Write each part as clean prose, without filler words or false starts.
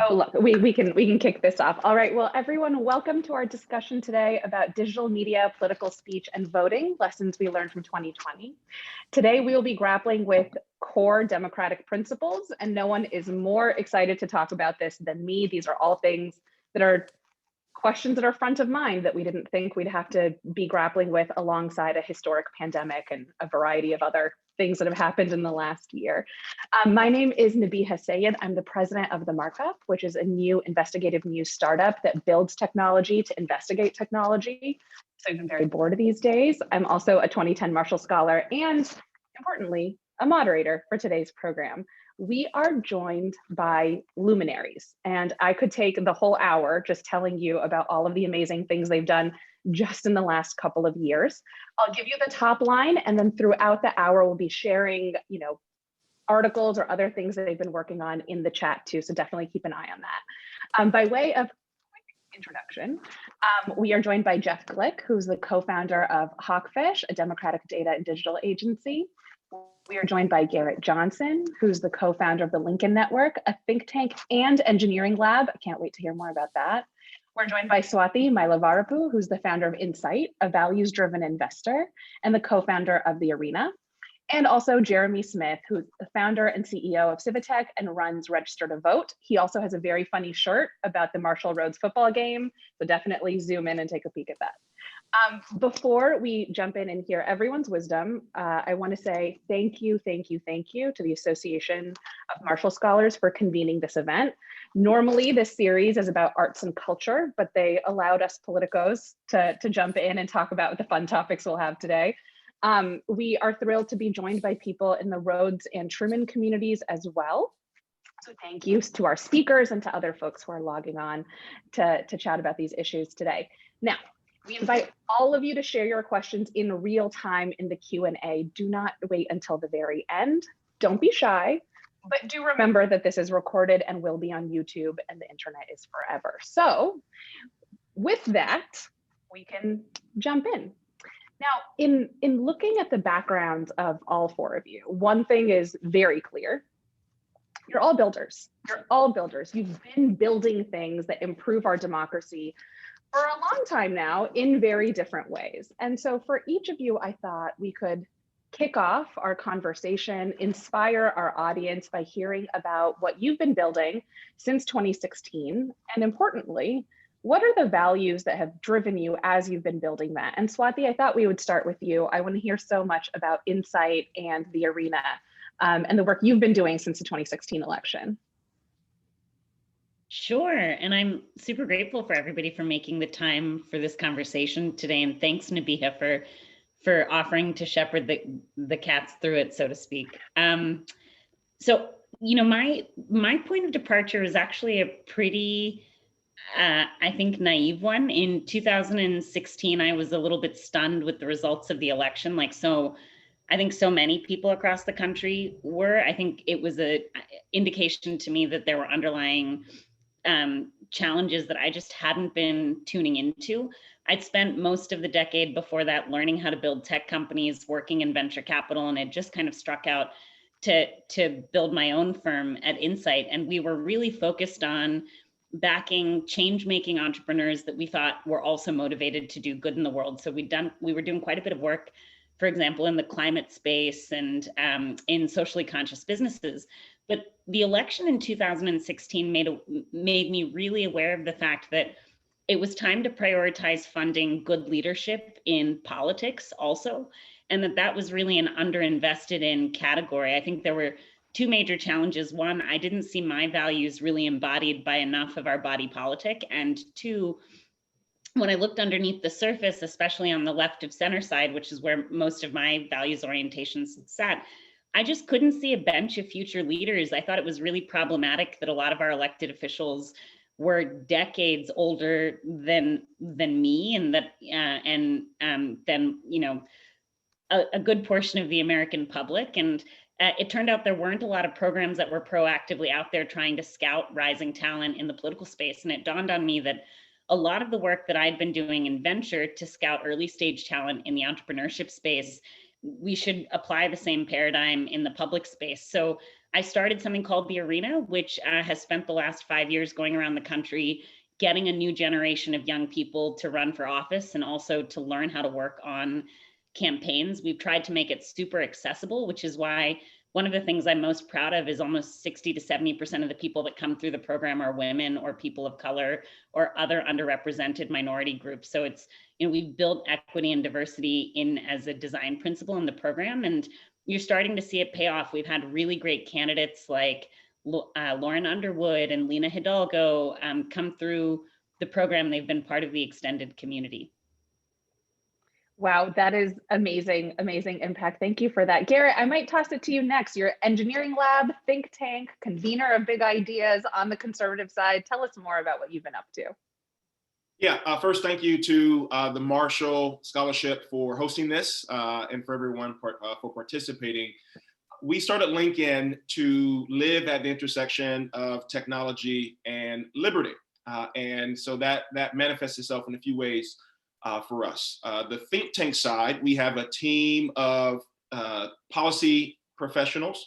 Oh, look, we can kick this off. All right. Well, everyone, welcome to our discussion today about digital media, political speech, and voting, lessons we learned from 2020. Today, we will be grappling with core democratic principles, and no one is more excited to talk about this than me. These are all things that are questions that are front of mind that we didn't think we'd have to be grappling with alongside a historic pandemic and a variety of other things that have happened in the last year. My name is Nabiha Sayed. I'm the president of The Markup, which is a new investigative news startup that builds technology to investigate technology. So I've been very bored these days. I'm also a 2010 Marshall Scholar and, importantly, a moderator for today's program. We are joined by luminaries, and I could take the whole hour just telling you about all of the amazing things they've done just in the last couple of years. I'll give you the top line, and then throughout the hour, we'll be sharing, articles or other things that they've been working on in the chat too. So definitely keep an eye on that. By way of introduction, we are joined by Jeff Glueck, who's the co-founder of Hawkfish, a democratic data and digital agency. We are joined by Garrett Johnson, who's the co-founder of the Lincoln Network, a think tank and engineering lab. I can't wait to hear more about that. We're joined by Swati Mailavarapu, who's the founder of Insight, a values-driven investor, and the co-founder of The Arena. And also Jeremy Smith, who's the founder and CEO of Civitech and runs Register to Vote. He also has a very funny shirt about the Marshall Rhodes football game, so definitely zoom in and take a peek at that. Before we jump in and hear everyone's wisdom, I want to say thank you to the Association of Marshall Scholars for convening this event. Normally, this series is about arts and culture, but they allowed us politicos to jump in and talk about the fun topics we'll have today. We are thrilled to be joined by people in the Rhodes and Truman communities as well. So thank you to our speakers and to other folks who are logging on to chat about these issues today. Now, we invite all of you to share your questions in real time in the Q&A. Do not wait until the very end. Don't be shy, but do remember that this is recorded and will be on YouTube, and the internet is forever. So with that, we can jump in. Now, in looking at the backgrounds of all four of you, one thing is very clear. You're all builders. You're all builders. You've been building things that improve our democracy for a long time now in very different ways. And so for each of you, I thought we could kick off our conversation, inspire our audience by hearing about what you've been building since 2016. And importantly, what are the values that have driven you as you've been building that? And Swati, I thought we would start with you. I want to hear so much about Insight and The Arena and the work you've been doing since the 2016 election. Sure, and I'm super grateful for everybody for making the time for this conversation today, and thanks Nabiha for offering to shepherd the cats through it, so to speak. So my point of departure is actually a pretty, I think, naive one. In 2016, I was a little bit stunned with the results of the election, I think so many people across the country were. I think it was an indication to me that there were underlying challenges that I just hadn't been tuning into. I'd spent most of the decade before that learning how to build tech companies, working in venture capital, and it just kind of struck out to build my own firm at Insight. And we were really focused on backing change-making entrepreneurs that we thought were also motivated to do good in the world. So we were doing quite a bit of work, for example, in the climate space and in socially conscious businesses. But the election in 2016 made me really aware of the fact that it was time to prioritize funding good leadership in politics also, and that was really an underinvested in category. I think there were two major challenges. One, I didn't see my values really embodied by enough of our body politic. And two, when I looked underneath the surface, especially on the left of center side, which is where most of my values orientations sat, I just couldn't see a bench of future leaders. I thought it was really problematic that a lot of our elected officials were decades older than me, and that than a good portion of the American public. And it turned out there weren't a lot of programs that were proactively out there trying to scout rising talent in the political space. And it dawned on me that a lot of the work that I'd been doing in venture to scout early stage talent in the entrepreneurship space, we should apply the same paradigm in the public space. So I started something called The Arena, which has spent the last 5 years going around the country, getting a new generation of young people to run for office and also to learn how to work on campaigns. We've tried to make it super accessible, which is why one of the things I'm most proud of is almost 60 to 70% of the people that come through the program are women or people of color or other underrepresented minority groups. So it's, we've built equity and diversity in as a design principle in the program, and you're starting to see it pay off. We've had really great candidates like Lauren Underwood and Lena Hidalgo come through the program. They've been part of the extended community. Wow, that is amazing, amazing impact. Thank you for that. Garrett, I might toss it to you next. You're engineering lab, think tank, convener of big ideas on the conservative side. Tell us more about what you've been up to. Yeah, first, thank you to the Marshall Scholarship for hosting this and for everyone for participating. We started Lincoln to live at the intersection of technology and liberty. And so that manifests itself in a few ways for us. The think tank side, we have a team of policy professionals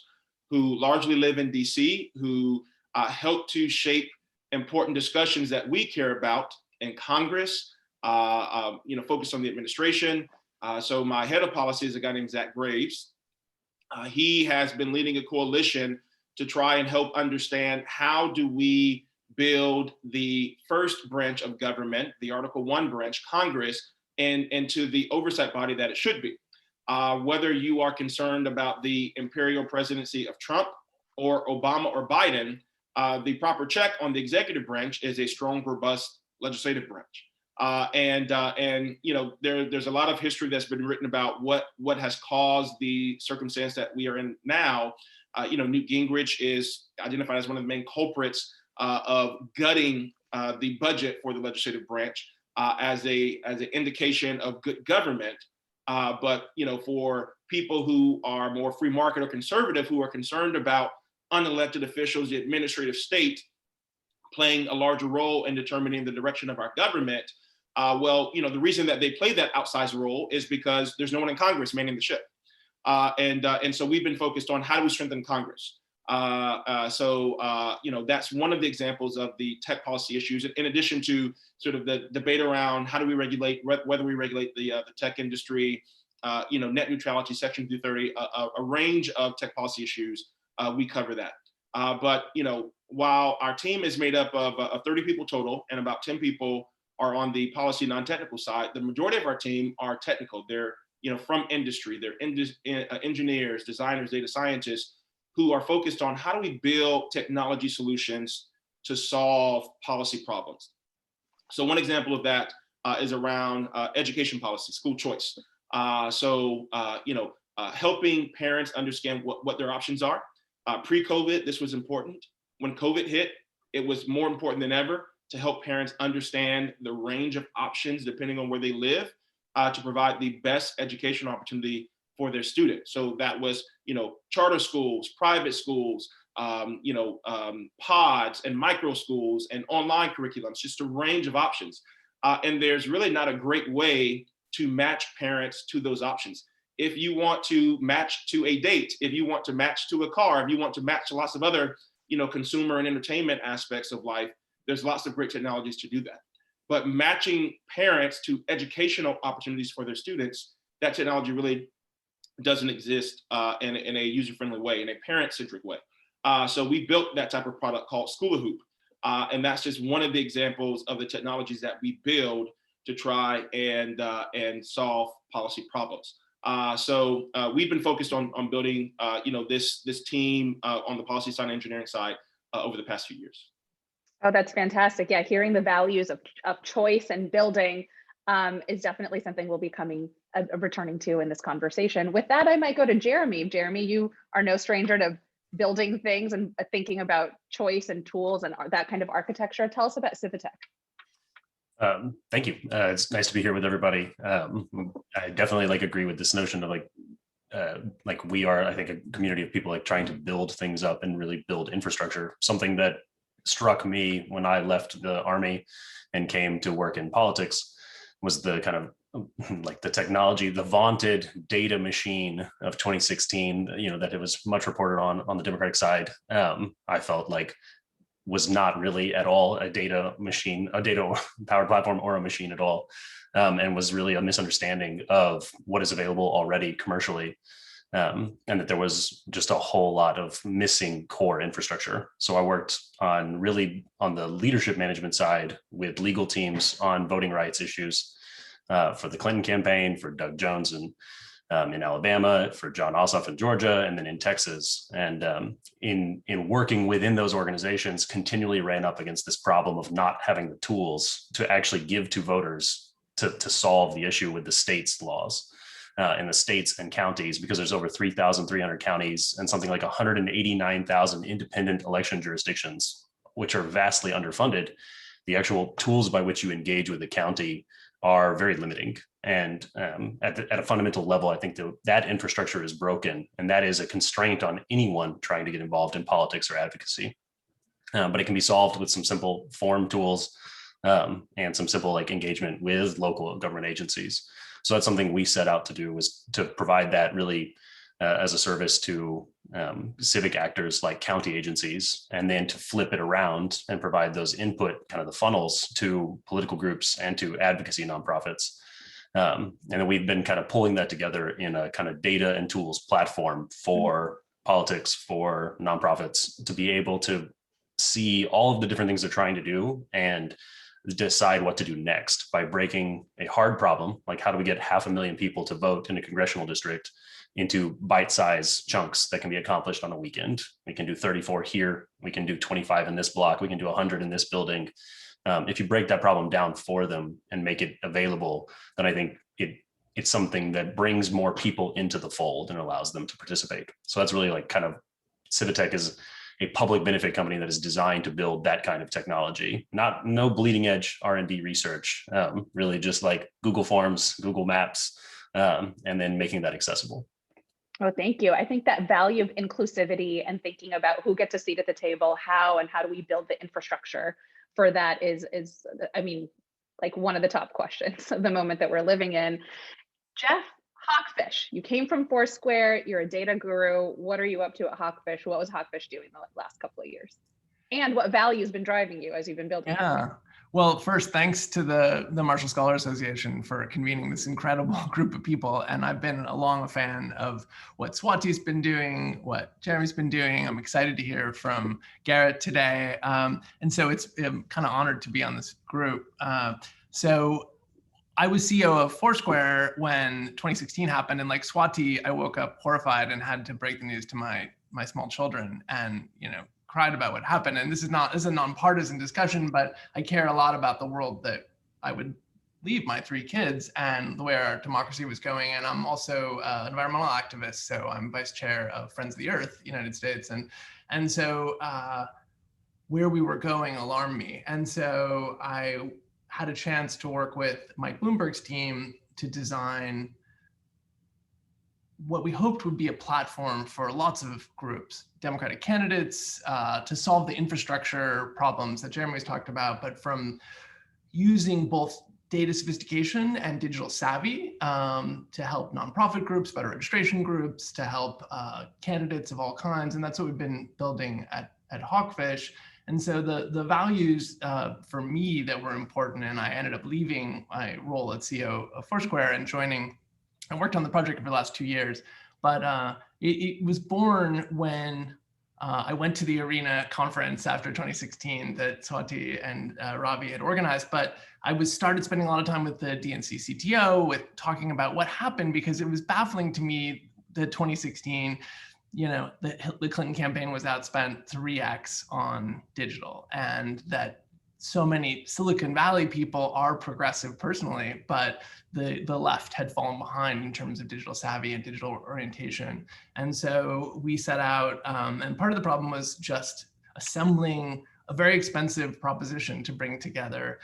who largely live in DC, who help to shape important discussions that we care about in Congress, focused on the administration. So my head of policy is a guy named Zach Graves. He has been leading a coalition to try and help understand how do we build the first branch of government, the Article 1 branch, Congress, and into the oversight body that it should be. Whether you are concerned about the imperial presidency of Trump or Obama or Biden, the proper check on the executive branch is a strong, robust legislative branch. There's a lot of history that's been written about what has caused the circumstance that we are in now. Newt Gingrich is identified as one of the main culprits of gutting the budget for the legislative branch as an indication of good government. But for people who are more free market or conservative, who are concerned about unelected officials, the administrative state playing a larger role in determining the direction of our government, the reason that they play that outsized role is because there's no one in Congress manning the ship. And so we've been focused on how do we strengthen Congress. That's one of the examples of the tech policy issues, in addition to sort of the debate around how do we regulate, whether we regulate the tech industry, net neutrality, Section 230, a range of tech policy issues. We cover that. But while our team is made up of 30 people total and about 10 people are on the policy non-technical side, the majority of our team are technical. They're from industry. They're engineers, designers, data scientists who are focused on how do we build technology solutions to solve policy problems. So one example of that is around education policy, school choice. Helping parents understand what their options are. Pre-COVID, this was important. When COVID hit, it was more important than ever to help parents understand the range of options depending on where they live to provide the best educational opportunity for their students. So that was, charter schools, private schools, pods and micro schools and online curriculums, just a range of options. And there's really not a great way to match parents to those options. If you want to match to a date, if you want to match to a car, if you want to match to lots of other, consumer and entertainment aspects of life, there's lots of great technologies to do that. But matching parents to educational opportunities for their students, that technology really doesn't exist in a user-friendly way, in a parent-centric way. So we built that type of product called School Hoop. And that's just one of the examples of the technologies that we build to try and solve policy problems. So we've been focused on building, this team on the policy side and engineering side over the past few years. Oh, that's fantastic. Yeah, hearing the values of choice and building is definitely something we'll be returning to in this conversation. With that, I might go to Jeremy. Jeremy, you are no stranger to building things and thinking about choice and tools and that kind of architecture. Tell us about Civitech. Thank you. It's nice to be here with everybody. I definitely agree with this notion of we are, I think, a community of people trying to build things up and really build infrastructure. Something that struck me when I left the Army and came to work in politics was the kind of like the technology, the vaunted data machine of 2016, that it was much reported on the Democratic side, I felt like was not really at all a data machine, a data powered platform or a machine at all, and was really a misunderstanding of what is available already commercially. And that there was just a whole lot of missing core infrastructure. So I worked on the leadership management side with legal teams on voting rights issues for the Clinton campaign, for Doug Jones in Alabama, for John Ossoff in Georgia, and then in Texas. And in working within those organizations, continually ran up against this problem of not having the tools to actually give to voters to solve the issue with the state's laws. In the states and counties, because there's over 3,300 counties and something like 189,000 independent election jurisdictions, which are vastly underfunded. The actual tools by which you engage with the county are very limiting. And at a fundamental level, I think that infrastructure is broken, and that is a constraint on anyone trying to get involved in politics or advocacy. But it can be solved with some simple form tools and some simple engagement with local government agencies. So that's something we set out to do, was to provide that really as a service to civic actors like county agencies, and then to flip it around and provide those input, kind of the funnels, to political groups and to advocacy nonprofits. And then we've been kind of pulling that together in a kind of data and tools platform for politics, for nonprofits, to be able to see all of the different things they're trying to do and decide what to do next by breaking a hard problem, like how do we get 500,000 people to vote in a congressional district, into bite-sized chunks that can be accomplished on a weekend. We can do 34 here, we can do 25 in this block, we can do 100 in this building. If you break that problem down for them and make it available, then I think it's something that brings more people into the fold and allows them to participate. So that's really kind of, Civitech is a public benefit company that is designed to build that kind of technology. No bleeding edge R&D research, really just like Google Forms, Google Maps, and then making that accessible. Oh, thank you. I think that value of inclusivity and thinking about who gets a seat at the table, how do we build the infrastructure for that is I mean, one of the top questions of the moment that we're living in. Jeff, Hawkfish, you came from Foursquare, you're a data guru. What are you up to at Hawkfish? What was Hawkfish doing the last couple of years? And what value has been driving you as you've been building? Yeah. Well, first, thanks to the Marshall Scholar Association for convening this incredible group of people. And I've been a long fan of what Swati's been doing, what Jeremy's been doing. I'm excited to hear from Garrett today. And so I'm kind of honored to be on this group. So I was CEO of Foursquare when 2016 happened, and like Swati, I woke up horrified and had to break the news to my small children, and cried about what happened. And this is a nonpartisan discussion, but I care a lot about the world that I would leave my 3 kids and the way our democracy was going. And I'm also an environmental activist, so I'm vice chair of Friends of the Earth, United States, and so where we were going alarmed me, and so I had a chance to work with Mike Bloomberg's team to design what we hoped would be a platform for lots of groups, Democratic candidates, to solve the infrastructure problems that Jeremy's talked about, but from using both data sophistication and digital savvy to help nonprofit groups, voter registration groups, to help candidates of all kinds. And that's what we've been building at Hawkfish. And so the values for me that were important, and I ended up leaving my role as CEO of Foursquare and I worked on the project for the last 2 years, but it was born when I went to the Arena conference after 2016 that Swati and Ravi had organized. But I started spending a lot of time with the DNC CTO, with talking about what happened, because it was baffling to me that 2016, the Clinton campaign was outspent 3x on digital, and that so many Silicon Valley people are progressive personally, but the left had fallen behind in terms of digital savvy and digital orientation. And so we set out, and part of the problem was just assembling a very expensive proposition to bring together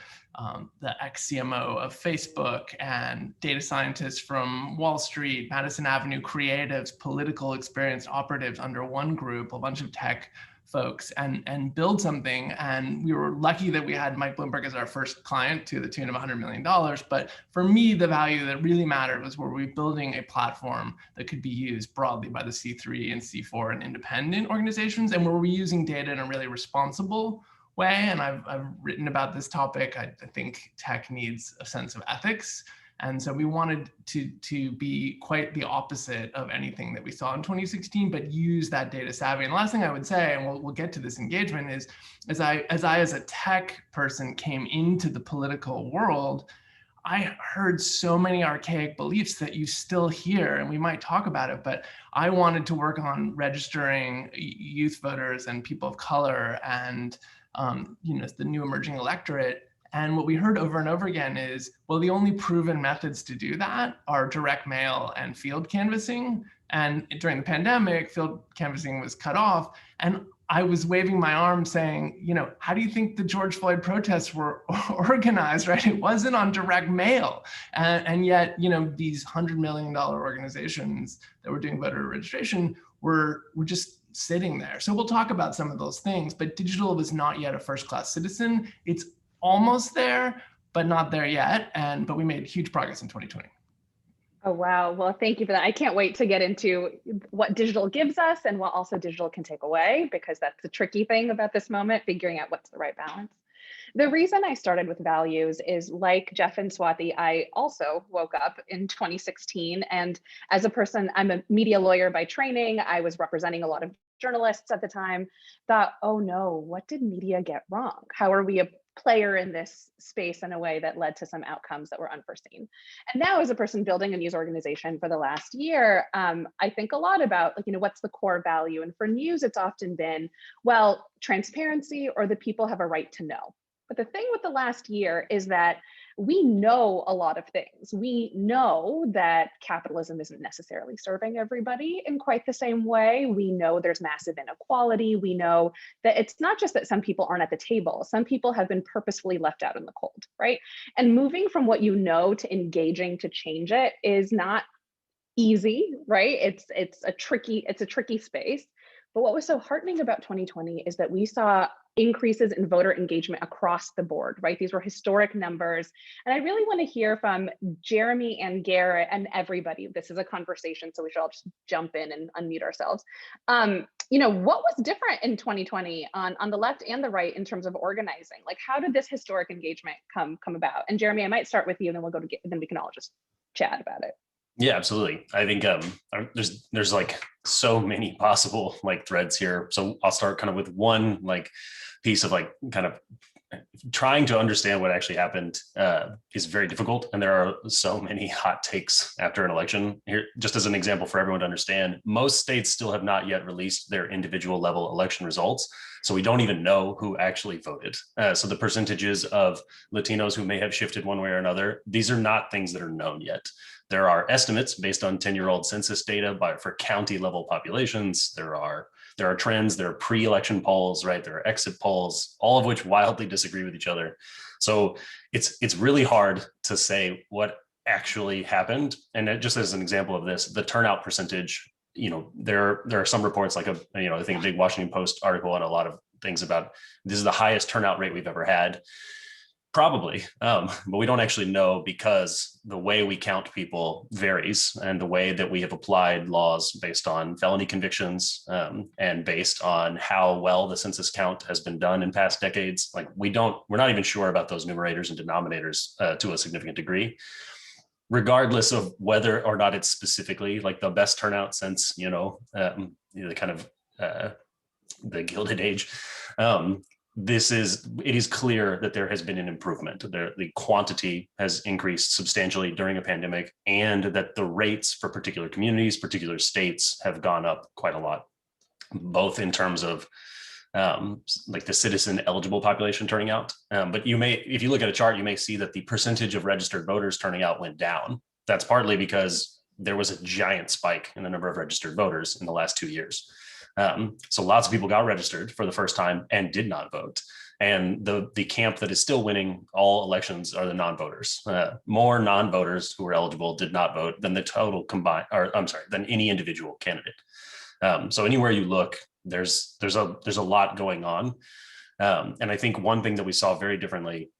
the ex-CMO of Facebook and data scientists from Wall Street, Madison Avenue creatives, political experienced operatives under one group, a bunch of tech folks and build something. And we were lucky that we had Mike Bloomberg as our first client to the tune of $100 million. But for me, the value that really mattered was were we building a platform that could be used broadly by the C3 and C4 and independent organizations, and were we using data in a really responsible way. And I've written about this topic. I think tech needs a sense of ethics. And so we wanted to be quite the opposite of anything that we saw in 2016, but use that data savvy. And the last thing I would say, and we'll get to this engagement, is as a tech person came into the political world, I heard so many archaic beliefs that you still hear, and we might talk about it, but I wanted to work on registering youth voters and people of color and the new emerging electorate. And what we heard over and over again is, well, the only proven methods to do that are direct mail and field canvassing. And during the pandemic, field canvassing was cut off. And I was waving my arm saying, how do you think the George Floyd protests were organized, right? It wasn't on direct mail. And yet, these $100 million organizations that were doing voter registration were just sitting there. So we'll talk about some of those things, but digital was not yet a first-class citizen. It's almost there, but not there yet. But we made huge progress in 2020. Oh, wow. Well, thank you for that. I can't wait to get into what digital gives us and what also digital can take away, because that's the tricky thing about this moment, figuring out what's the right balance. The reason I started with values is, like Jeff and Swati, I also woke up in 2016. And as a person, I'm a media lawyer by training. I was representing a lot of journalists at the time, thought, oh no, what did media get wrong? How are we a player in this space in a way that led to some outcomes that were unforeseen? And now, as a person building a news organization for the last year, I think a lot about, what's the core value? And for news, it's often been, well, transparency, or the people have a right to know. But the thing with the last year is that we know a lot of things. We know that capitalism isn't necessarily serving everybody in quite the same way. We know there's massive inequality. We know that it's not just that some people aren't at the table. Some people have been purposefully left out in the cold, right? And moving from what you know to engaging to change it is not easy, right? It's a tricky space. But what was so heartening about 2020 is that we saw increases in voter engagement across the board, right? These were historic numbers. And I really want to hear from Jeremy and Garrett and everybody. This is a conversation, so we should all just jump in and unmute ourselves. What was different in 2020 on the left and the right in terms of organizing? Like, how did this historic engagement come about? And Jeremy, I might start with you, and then then we can all just chat about it. Yeah, absolutely. I think there's like so many possible threads here. So I'll start kind of with one piece of kind of trying to understand what actually happened is very difficult. And there are so many hot takes after an election. Here, just as an example for everyone to understand, most states still have not yet released their individual level election results. So we don't even know who actually voted. So the percentages of Latinos who may have shifted one way or another, these are not things that are known yet. There are estimates based on 10-year-old census data for county level populations. There are trends, there are pre-election polls, right? There are exit polls, all of which wildly disagree with each other. So it's really hard to say what actually happened. And just as an example of this, the turnout percentage, there are some reports I think a big Washington Post article and a lot of things about this is the highest turnout rate we've ever had. Probably, but we don't actually know because the way we count people varies, and the way that we have applied laws based on felony convictions and based on how well the census count has been done in past decades. We're not even sure about those numerators and denominators to a significant degree, regardless of whether or not it's specifically the best turnout since the kind of the Gilded Age. It is clear that there has been an improvement. The quantity has increased substantially during a pandemic, and that the rates for particular communities, particular states have gone up quite a lot, both in terms of the citizen eligible population turning out. But if you look at a chart, you may see that the percentage of registered voters turning out went down. That's partly because there was a giant spike in the number of registered voters in the last 2 years. So lots of people got registered for the first time and did not vote. And the camp that is still winning all elections are the non-voters. More non-voters who were eligible did not vote than the total combined, than any individual candidate. So anywhere you look, there's a lot going on. And I think one thing that we saw very differently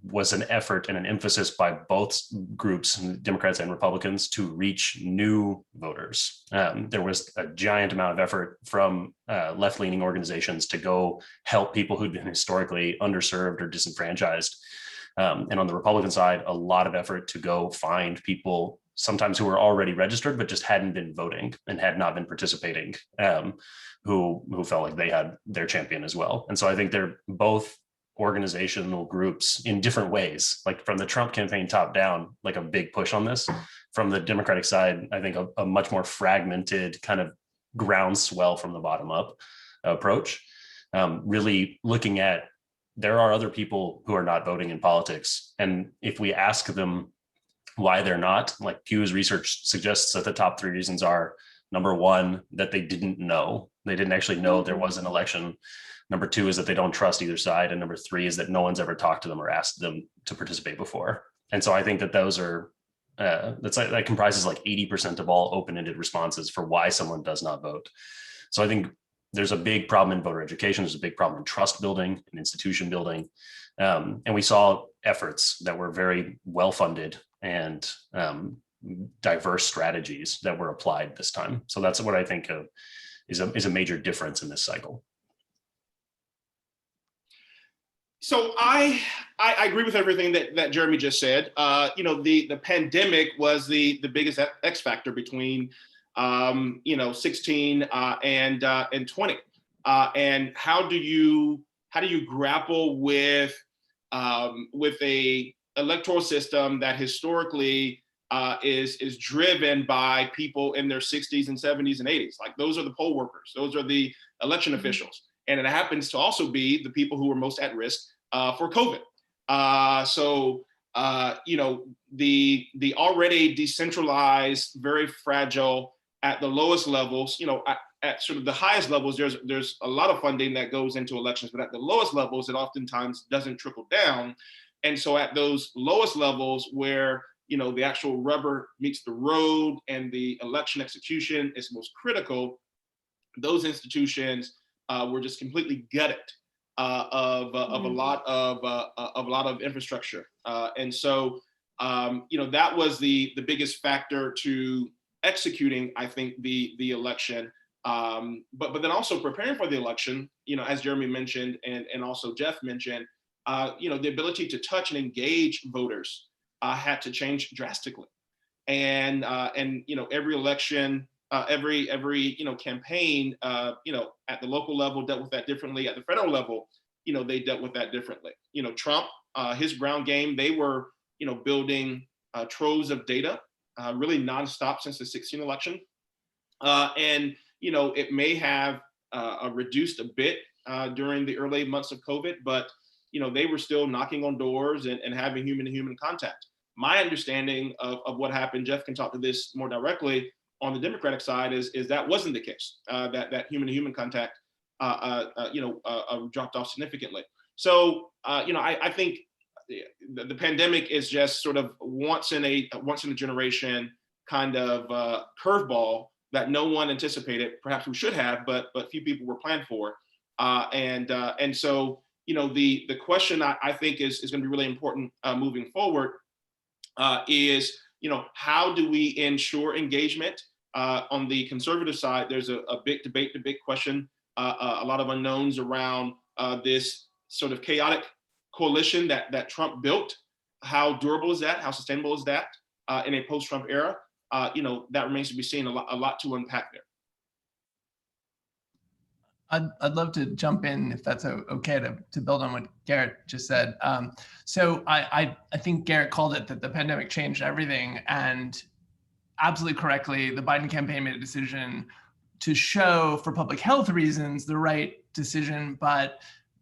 was an effort and an emphasis by both groups, Democrats and Republicans, to reach new voters. There was a giant amount of effort from left-leaning organizations to go help people who'd been historically underserved or disenfranchised. And on the Republican side, a lot of effort to go find people, sometimes who were already registered, but just hadn't been voting and had not been participating, who felt like they had their champion as well. And so I think they're both organizational groups in different ways, like from the Trump campaign top down, like a big push on this. From the Democratic side, I think a much more fragmented kind of groundswell from the bottom up approach, really looking at, there are other people who are not voting in politics. And if we ask them why they're not, like Pew's research suggests that the top 3 reasons are, number 1, that they didn't know. They didn't actually know there was an election. Number 2 is that they don't trust either side. And number 3 is that no one's ever talked to them or asked them to participate before. And so I think that those are, that comprises like 80% of all open-ended responses for why someone does not vote. So I think there's a big problem in voter education. There's a big problem in trust building and institution building. And we saw efforts that were very well-funded and diverse strategies that were applied this time. So that's what I think is a major difference in this cycle. So I agree with everything that Jeremy just said. The pandemic was the biggest X factor between 16 and 20. And how do you grapple with a electoral system that historically is driven by people in their 60s and 70s and 80s? Like, those are the poll workers, those are the election officials. And it happens to also be the people who are most at risk for COVID. The already decentralized, very fragile at the lowest levels, at sort of the highest levels, there's a lot of funding that goes into elections, but at the lowest levels, it oftentimes doesn't trickle down. And so at those lowest levels where, the actual rubber meets the road and the election execution is most critical, those institutions were just completely gutted of a lot of infrastructure, and so that was the biggest factor to executing, I think, the election, but then also preparing for the election. As Jeremy mentioned and also Jeff mentioned, the ability to touch and engage voters had to change drastically, and every election. Every campaign, at the local level dealt with that differently. At the federal level, they dealt with that differently. Trump, his ground game, they were, building troves of data, really nonstop since the 2016 election. And it may have reduced a bit during the early months of COVID, but they were still knocking on doors and having human-to-human contact. My understanding of what happened, Jeff can talk to this more directly, on the Democratic side is that wasn't the case, that human-to-human contact, dropped off significantly. So, I think the pandemic is just sort of once in a generation kind of curveball that no one anticipated. Perhaps we should have, but few people were planned for. And so, the question I think is going to be really important moving forward is, how do we ensure engagement? On the conservative side, there's a big debate, a big question, a lot of unknowns around this sort of chaotic coalition that Trump built. How durable is that? How sustainable is that in a post-Trump era? That remains to be seen. A lot to unpack there. I'd love to jump in, if that's okay, to build on what Garrett just said. So I think Garrett called it that the pandemic changed everything, and absolutely correctly, the Biden campaign made a decision to show, for public health reasons, the right decision, but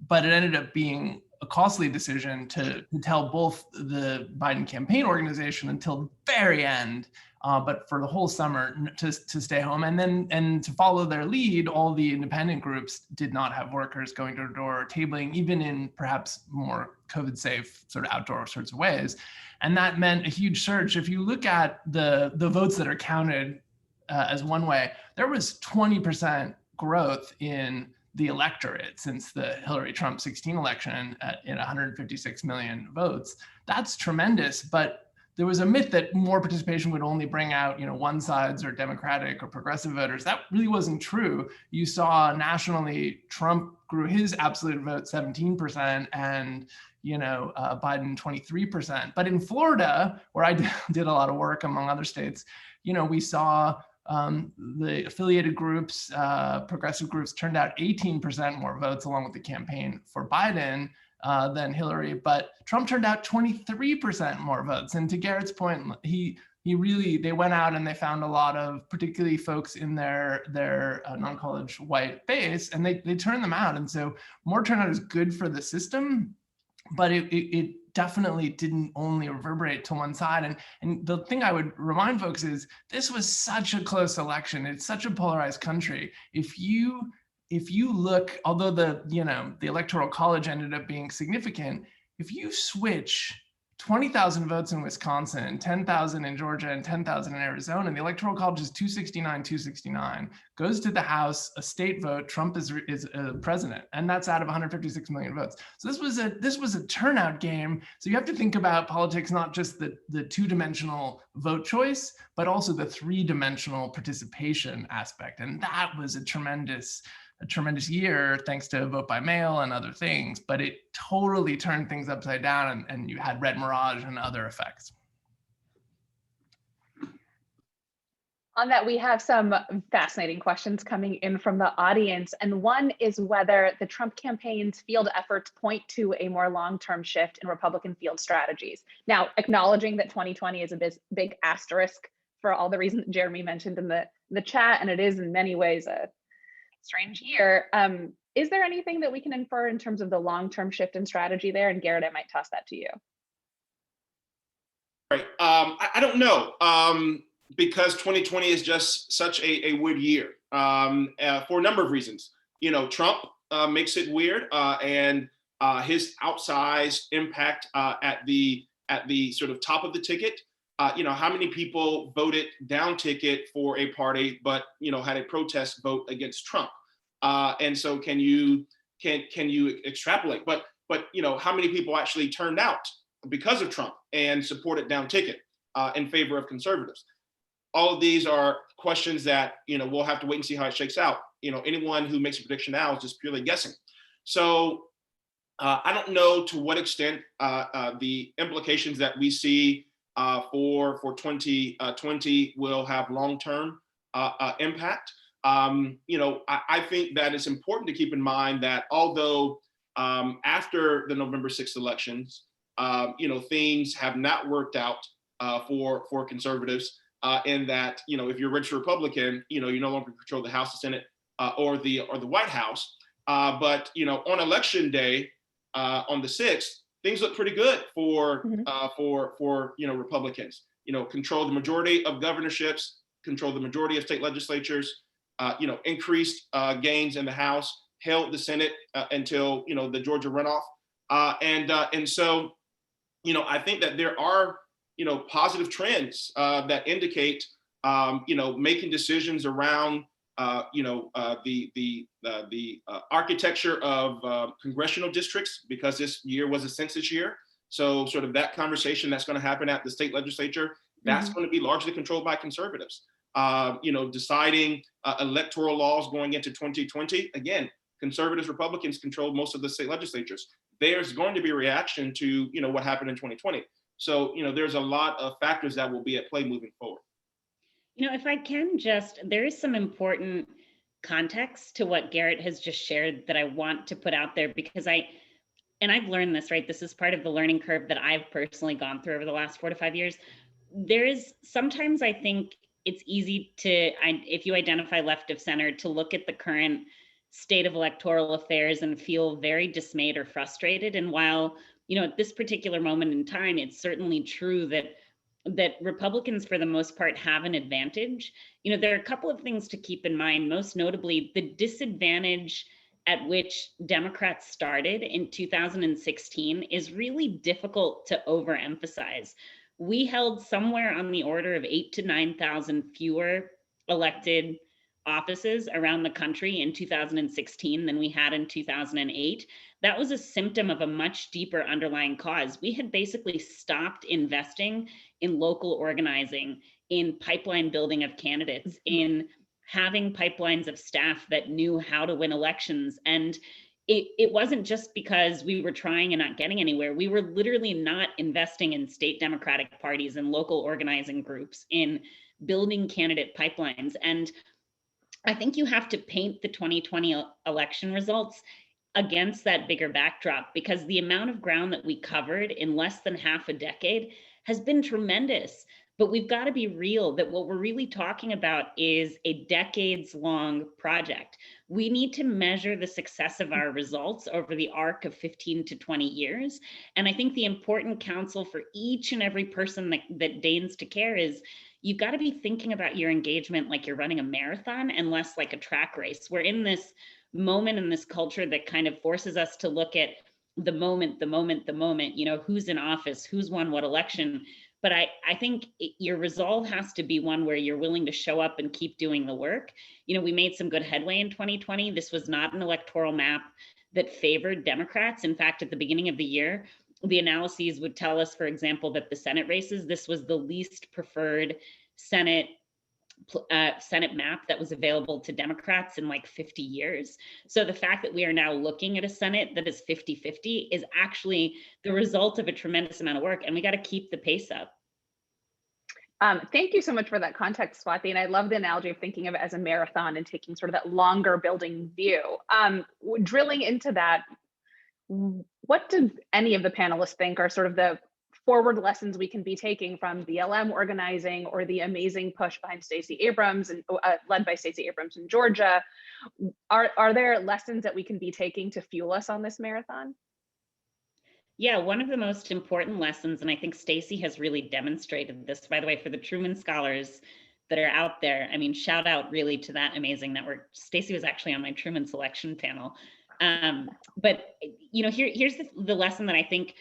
it ended up being a costly decision to tell both the Biden campaign organization until the very end, but for the whole summer to stay home. And to follow their lead, all the independent groups did not have workers going door to door, tabling, even in perhaps more COVID safe sort of outdoor sorts of ways. And that meant a huge surge. If you look at the votes that are counted as one way, there was 20% growth in the electorate since the Hillary-Trump 16 election in 156 million votes. That's tremendous, but there was a myth that more participation would only bring out, one sides or Democratic or progressive voters. That really wasn't true. You saw nationally, Trump grew his absolute vote 17% and Biden 23%. But in Florida, where I did a lot of work among other states, we saw the affiliated groups, progressive groups turned out 18% more votes along with the campaign for Biden than Hillary, but Trump turned out 23% more votes. And to Garrett's point, they went out and they found a lot of particularly folks in their non-college white base, and they turned them out. And so more turnout is good for the system, but it definitely didn't only reverberate to one side. And the thing I would remind folks is this was such a close election. It's such a polarized country. If you look, although the Electoral College ended up being significant, if you switch 20,000 votes in Wisconsin, 10,000 in Georgia, and 10,000 in Arizona, the Electoral College is 269, goes to the House, a state vote, Trump is president, and that's out of 156 million votes. So this was a turnout game. So you have to think about politics, not just the two-dimensional vote choice, but also the three-dimensional participation aspect. And that was a tremendous year, thanks to vote by mail and other things, but it totally turned things upside down, and you had red Mirage and other effects. On that, we have some fascinating questions coming in from the audience. And one is whether the Trump campaign's field efforts point to a more long-term shift in Republican field strategies. Now, acknowledging that 2020 is a big asterisk for all the reasons that Jeremy mentioned in the chat, and it is in many ways a strange year. Is there anything that we can infer in terms of the long-term shift in strategy there? And Garrett, I might toss that to you. Right. I don't know, because 2020 is just such a weird year for a number of reasons. Trump makes it weird, and his outsized impact at the sort of top of the ticket. How many people voted down ticket for a party, but had a protest vote against Trump? And so can you extrapolate? But how many people actually turned out because of Trump and supported down ticket in favor of conservatives? All of these are questions that we'll have to wait and see how it shakes out. Anyone who makes a prediction now is just purely guessing. So I don't know to what extent the implications that we see for 2020 will have long-term impact. I think that it's important to keep in mind that although after the November 6th elections, things have not worked out for conservatives in that, if you're a rich Republican, you no longer control the House, the Senate, or the White House. But on election day, on the 6th, things look pretty good for Republicans. Control the majority of governorships, control the majority of state legislatures, increased gains in the House, held the Senate until the Georgia runoff, and so I think that there are positive trends that indicate making decisions around the architecture of congressional districts, because this year was a census year. So sort of that conversation that's going to happen at the state legislature, that's going to be largely controlled by conservatives. Deciding electoral laws going into 2020, again, conservatives, Republicans control most of the state legislatures. There's going to be a reaction to what happened in 2020. So there's a lot of factors that will be at play moving forward. If I can there is some important context to what Garrett has just shared that I want to put out there, because I've learned this, right? This is part of the learning curve that I've personally gone through over the last 4 to 5 years. There is sometimes, I think it's easy to, if you identify left of center, to look at the current state of electoral affairs and feel very dismayed or frustrated. And while, at this particular moment in time, it's certainly true that Republicans, for the most part, have an advantage. There are a couple of things to keep in mind, most notably the disadvantage at which Democrats started in 2016 is really difficult to overemphasize. We held somewhere on the order of 8,000 to 9,000 fewer elected offices around the country in 2016 than we had in 2008, that was a symptom of a much deeper underlying cause. We had basically stopped investing in local organizing, in pipeline building of candidates, in having pipelines of staff that knew how to win elections. And it wasn't just because we were trying and not getting anywhere. We were literally not investing in state Democratic parties and local organizing groups, in building candidate pipelines. And I think you have to paint the 2020 election results against that bigger backdrop, because the amount of ground that we covered in less than half a decade has been tremendous. But we've got to be real that what we're really talking about is a decades-long project. We need to measure the success of our results over the arc of 15 to 20 years. And I think the important counsel for each and every person that deigns to care is, you've got to be thinking about your engagement like you're running a marathon and less like a track race. We're in this moment in this culture that kind of forces us to look at the moment, who's in office, who's won what election. But I think your resolve has to be one where you're willing to show up and keep doing the work. We made some good headway in 2020. This was not an electoral map that favored Democrats. In fact, at the beginning of the year, the analyses would tell us, for example, that the Senate races, this was the least preferred Senate map that was available to Democrats in like 50 years. So the fact that we are now looking at a Senate that is 50-50 is actually the result of a tremendous amount of work, and we got to keep the pace up. Thank you so much for that context, Swati. And I love the analogy of thinking of it as a marathon and taking sort of that longer building view. Drilling into that, what do any of the panelists think are sort of the forward lessons we can be taking from BLM organizing, or the amazing push behind Stacey Abrams and led by Stacey Abrams in Georgia? Are there lessons that we can be taking to fuel us on this marathon? Yeah, one of the most important lessons, and I think Stacey has really demonstrated this, by the way, for the Truman Scholars that are out there. I mean, shout out really to that amazing network. Stacey was actually on my Truman selection panel. But here's the lesson that I think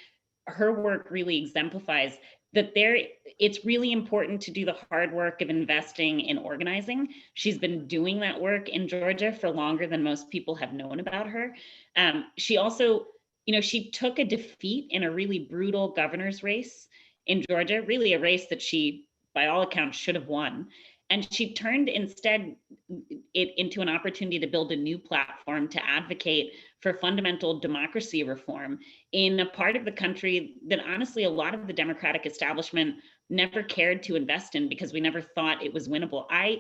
her work really exemplifies, that it's really important to do the hard work of investing in organizing. She's been doing that work in Georgia for longer than most people have known about her. She also, she took a defeat in a really brutal governor's race in Georgia, really a race that she, by all accounts, should have won. And she turned instead it into an opportunity to build a new platform to advocate for fundamental democracy reform in a part of the country that honestly a lot of the Democratic establishment never cared to invest in, because we never thought it was winnable. I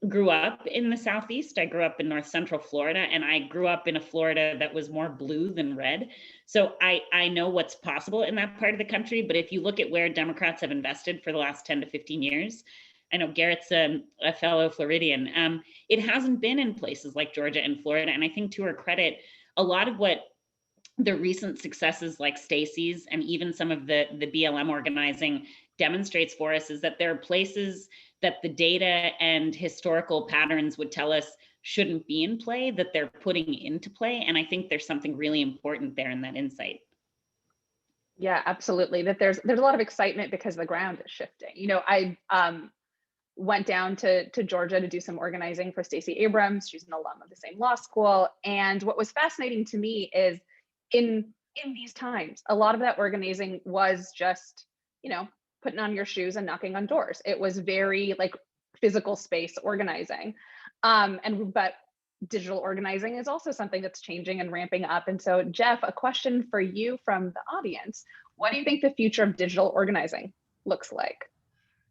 grew up in the Southeast. I grew up in North Central Florida, and I grew up in a Florida that was more blue than red. So I know what's possible in that part of the country. But if you look at where Democrats have invested for the last 10 to 15 years, I know Garrett's a fellow Floridian. It hasn't been in places like Georgia and Florida. And I think, to her credit, a lot of what the recent successes like Stacey's and even some of the BLM organizing demonstrates for us is that there are places that the data and historical patterns would tell us shouldn't be in play, that they're putting into play. And I think there's something really important there in that insight. Yeah, absolutely. That there's a lot of excitement because the ground is shifting. I went down to Georgia to do some organizing for Stacey Abrams. She's an alum of the same law school. And what was fascinating to me is in these times, a lot of that organizing was just, putting on your shoes and knocking on doors. It was very like physical space organizing. But digital organizing is also something that's changing and ramping up. And so, Jeff, a question for you from the audience. What do you think the future of digital organizing looks like?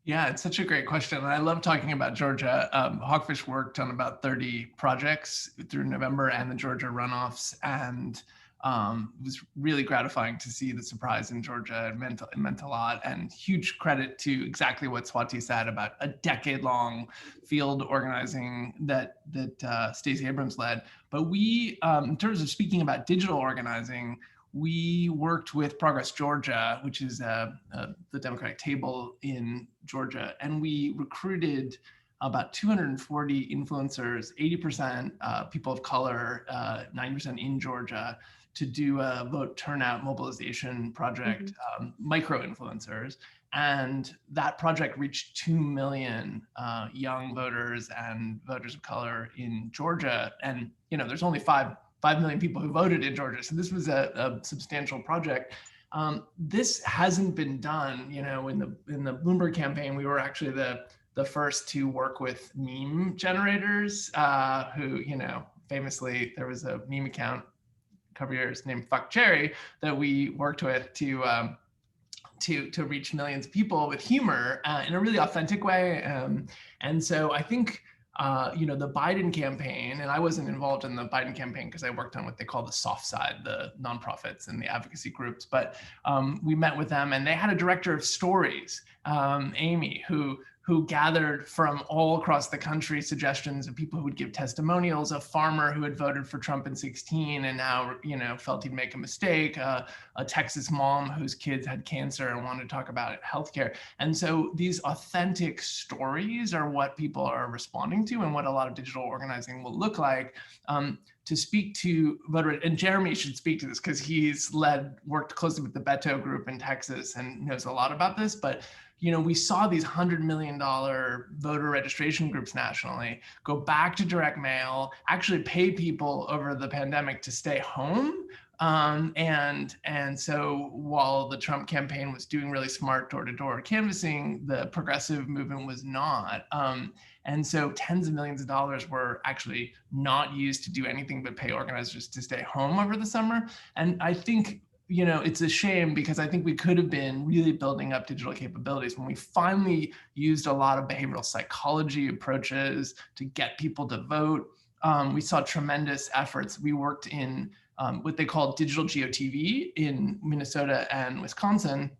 Yeah, it's such a great question. And I love talking about Georgia. Hawkfish worked on about 30 projects through November and the Georgia runoffs. And it was really gratifying to see the surprise in Georgia. It meant a lot. And huge credit to exactly what Swati said about a decade-long field organizing that Stacey Abrams led. But we, in terms of speaking about digital organizing, we worked with Progress Georgia, which is the Democratic table in Georgia, and we recruited about 240 influencers, 80% people of color, 90% in Georgia, to do a vote turnout mobilization project, micro influencers. And that project reached 2 million young voters and voters of color in Georgia. And there's only 5 million people who voted in Georgia. So this was a substantial project. This hasn't been done. In the Bloomberg campaign, we were actually the first to work with meme generators who, famously, there was a meme account a couple years named Fuck Cherry that we worked with to reach millions of people with humor in a really authentic way. And so I think, the Biden campaign, and I wasn't involved in the Biden campaign because I worked on what they call the soft side, the nonprofits and the advocacy groups, but we met with them and they had a director of stories, Amy, who gathered from all across the country suggestions of people who would give testimonials, a farmer who had voted for Trump in 2016 and now, felt he'd make a mistake, a Texas mom whose kids had cancer and wanted to talk about healthcare. And so these authentic stories are what people are responding to and what a lot of digital organizing will look like. To speak to voter, and Jeremy should speak to this because he's worked closely with the Beto group in Texas and knows a lot about this, but we saw these $100 million voter registration groups nationally go back to direct mail, actually pay people over the pandemic to stay home. And so while the Trump campaign was doing really smart door-to-door canvassing, the progressive movement was not. And so tens of millions of dollars were actually not used to do anything but pay organizers to stay home over the summer. And I think it's a shame because I think we could have been really building up digital capabilities when we finally used a lot of behavioral psychology approaches to get people to vote. We saw tremendous efforts. We worked in what they call digital GOTV in Minnesota and Wisconsin.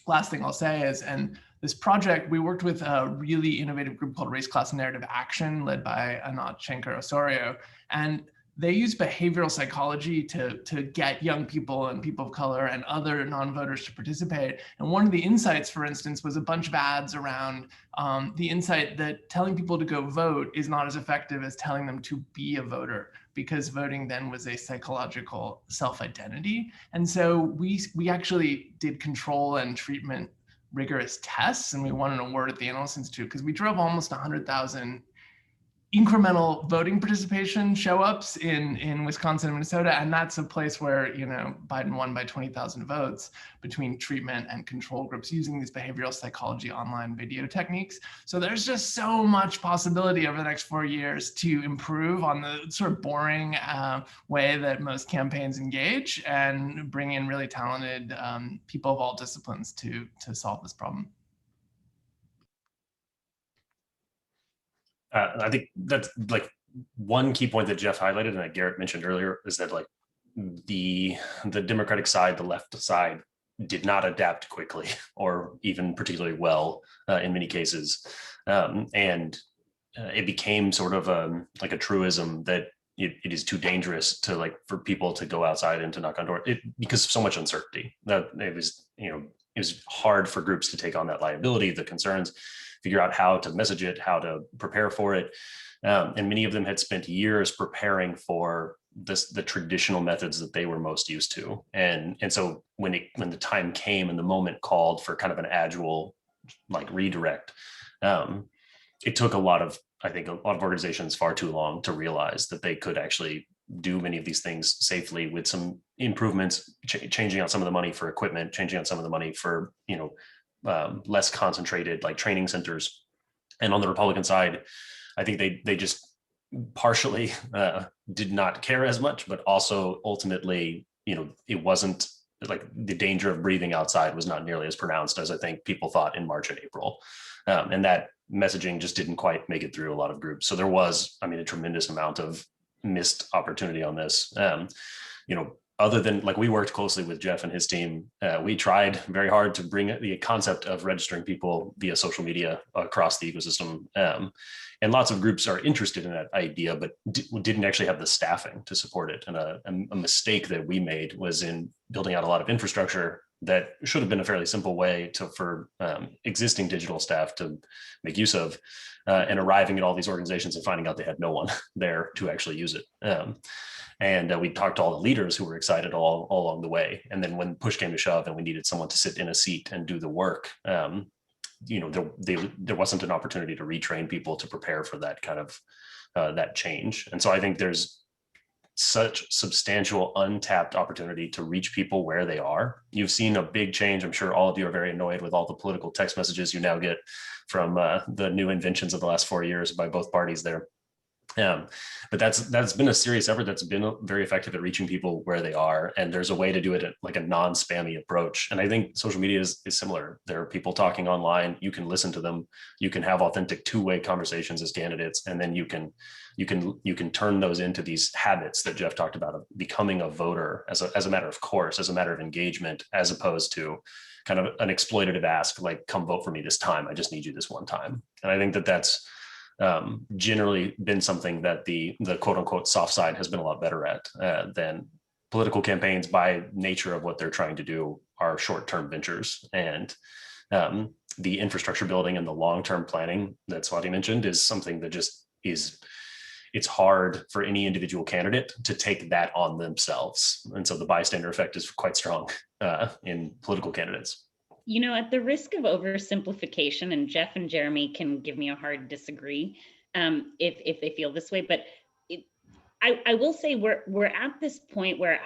Last thing I'll say is, and this project, we worked with a really innovative group called Race Class Narrative Action, led by Anat Shenker-Osorio. And they use behavioral psychology to get young people and people of color and other non-voters to participate. And one of the insights, for instance, was a bunch of ads around the insight that telling people to go vote is not as effective as telling them to be a voter, because voting then was a psychological self-identity. And so we actually did control and treatment rigorous tests, and we won an award at the Analyst Institute because we drove almost 100,000 incremental voting participation show-ups in Wisconsin and Minnesota. And that's a place where, Biden won by 20,000 votes between treatment and control groups using these behavioral psychology online video techniques. So there's just so much possibility over the next 4 years to improve on the sort of boring way that most campaigns engage and bring in really talented people of all disciplines to solve this problem. I think that's like one key point that Jeff highlighted and that Garrett mentioned earlier is that like the Democratic side, the left side, did not adapt quickly or even particularly well in many cases, and it became sort of like a truism that it is too dangerous to like for people to go outside and to knock on doors because of so much uncertainty. That it was hard for groups to take on that liability, the concerns, figure out how to message it, how to prepare for it. And many of them had spent years preparing for the traditional methods that they were most used to. And so when the time came and the moment called for kind of an agile like redirect, it took a lot of organizations far too long to realize that they could actually do many of these things safely with some improvements, changing out some of the money for equipment, changing out some of the money for, less concentrated like training centers. And on the Republican side, I think they just partially did not care as much, but also ultimately, it wasn't like the danger of breathing outside was not nearly as pronounced as I think people thought in March and April. And that messaging just didn't quite make it through a lot of groups. So there was, a tremendous amount of missed opportunity on this. Other than like we worked closely with Jeff and his team, we tried very hard to bring the concept of registering people via social media across the ecosystem. And lots of groups are interested in that idea, but didn't actually have the staffing to support it. And a mistake that we made was in building out a lot of infrastructure that should have been a fairly simple way for existing digital staff to make use of, and arriving at all these organizations and finding out they had no one there to actually use it. And we talked to all the leaders who were excited all along the way. And then when push came to shove and we needed someone to sit in a seat and do the work, there wasn't an opportunity to retrain people to prepare for that kind of that change. And so I think there's such substantial untapped opportunity to reach people where they are. You've seen a big change. I'm sure all of you are very annoyed with all the political text messages you now get from the new inventions of the last 4 years by both parties there. But that's been a serious effort that's been very effective at reaching people where they are. And there's a way to do it at like a non-spammy approach. And I think social media is similar. There are people talking online. You can listen to them. You can have authentic two-way conversations as candidates. And then you can turn those into these habits that Jeff talked about of becoming a voter as a matter of course, as a matter of engagement, as opposed to kind of an exploitative ask, like, come vote for me this time. I just need you this one time. And I think that's generally been something that the quote unquote soft side has been a lot better at than political campaigns. By nature of what they're trying to do are short-term ventures, and the infrastructure building and the long-term planning that Swati mentioned is something that just it's hard for any individual candidate to take that on themselves. And so the bystander effect is quite strong in political candidates. You know, at the risk of oversimplification, and Jeff and Jeremy can give me a hard disagree if they feel this way, but I will say we're at this point where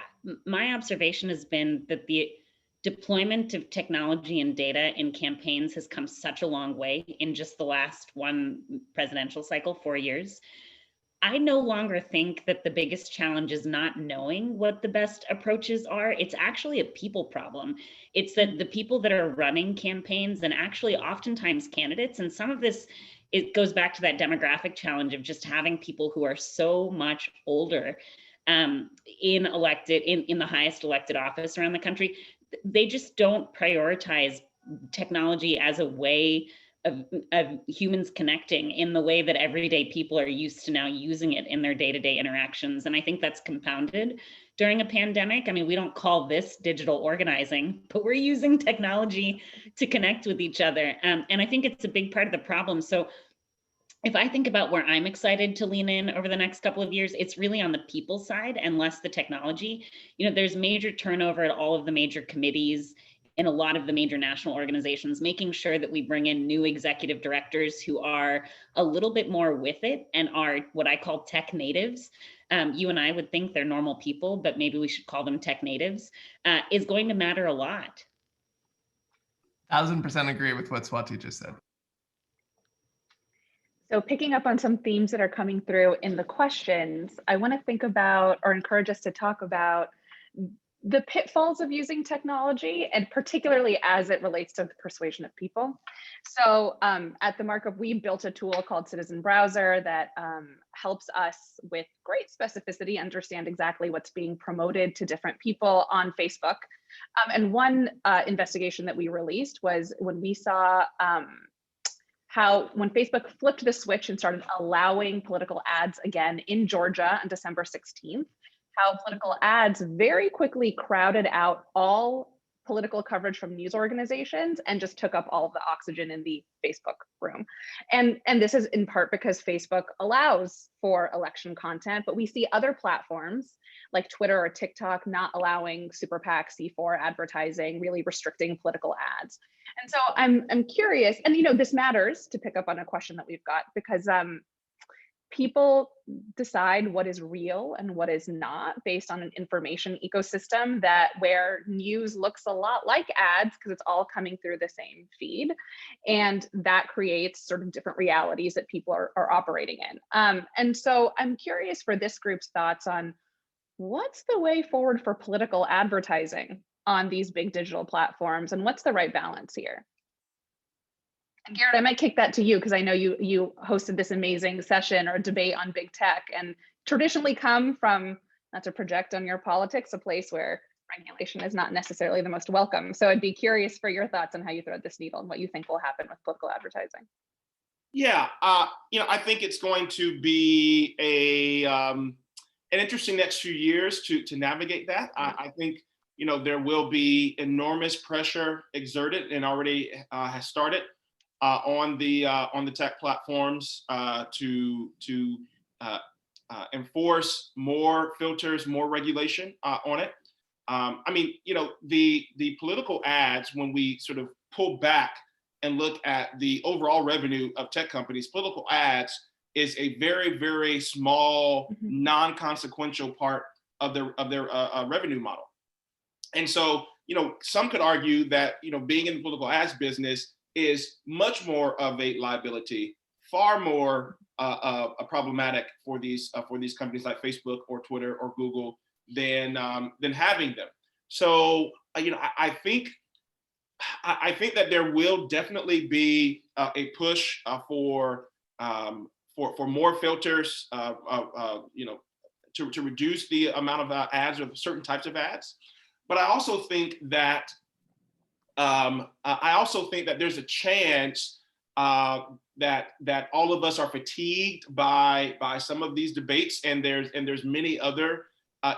my observation has been that the deployment of technology and data in campaigns has come such a long way in just the last one presidential cycle, 4 years. I no longer think that the biggest challenge is not knowing what the best approaches are. It's actually a people problem. It's that the people that are running campaigns, and actually oftentimes candidates, and some of this, it goes back to that demographic challenge of just having people who are so much older in the highest elected office around the country. They just don't prioritize technology as a way of humans connecting in the way that everyday people are used to now using it in their day-to-day interactions. And I think that's compounded during a pandemic. I mean, we don't call this digital organizing, but we're using technology to connect with each other. And I think it's a big part of the problem. So if I think about where I'm excited to lean in over the next couple of years, it's really on the people side and less the technology. You know, there's major turnover at all of the major committees in a lot of the major national organizations, making sure that we bring in new executive directors who are a little bit more with it and are what I call tech natives. You and I would think they're normal people, but maybe we should call them tech natives, is going to matter a lot. 1000% agree with what Swati just said. So picking up on some themes that are coming through in the questions, I want to think about or encourage us to talk about the pitfalls of using technology, and particularly as it relates to the persuasion of people. So at the Markup, we built a tool called Citizen Browser that helps us with great specificity understand exactly what's being promoted to different people on Facebook. And one investigation that we released was when we saw how when Facebook flipped the switch and started allowing political ads again in Georgia on December 16th, how political ads very quickly crowded out all political coverage from news organizations and just took up all of the oxygen in the Facebook room. And this is in part because Facebook allows for election content, but we see other platforms like Twitter or TikTok not allowing super PAC C4 advertising, really restricting political ads. And so I'm curious, and you know, this matters to pick up on a question that we've got, because people decide what is real and what is not based on an information ecosystem that where news looks a lot like ads because it's all coming through the same feed. And that creates sort of different realities that people are operating in. And so I'm curious for this group's thoughts on what's the way forward for political advertising on these big digital platforms, and what's the right balance here? Garrett, I might kick that to you because I know you hosted this amazing session or debate on big tech, and traditionally come from, not to project on your politics, a place where regulation is not necessarily the most welcome. So I'd be curious for your thoughts on how you thread this needle and what you think will happen with political advertising. Yeah, you know, I think it's going to be an interesting next few years to navigate that. I think, you know, there will be enormous pressure exerted and already has started on the tech platforms to enforce more filters, more regulation on it. I mean, you know, the political ads, when we sort of pull back and look at the overall revenue of tech companies, political ads is a very, very small, non-consequential part of their revenue model. And so, you know, some could argue that, you know, being in the political ads business is much more of a liability, far more problematic for these companies like Facebook or Twitter or Google than having them. So, you know, I think that there will definitely be a push for more filters, you know, to reduce the amount of ads of certain types of ads. But I also think that there's a chance that all of us are fatigued by some of these debates, and there's many other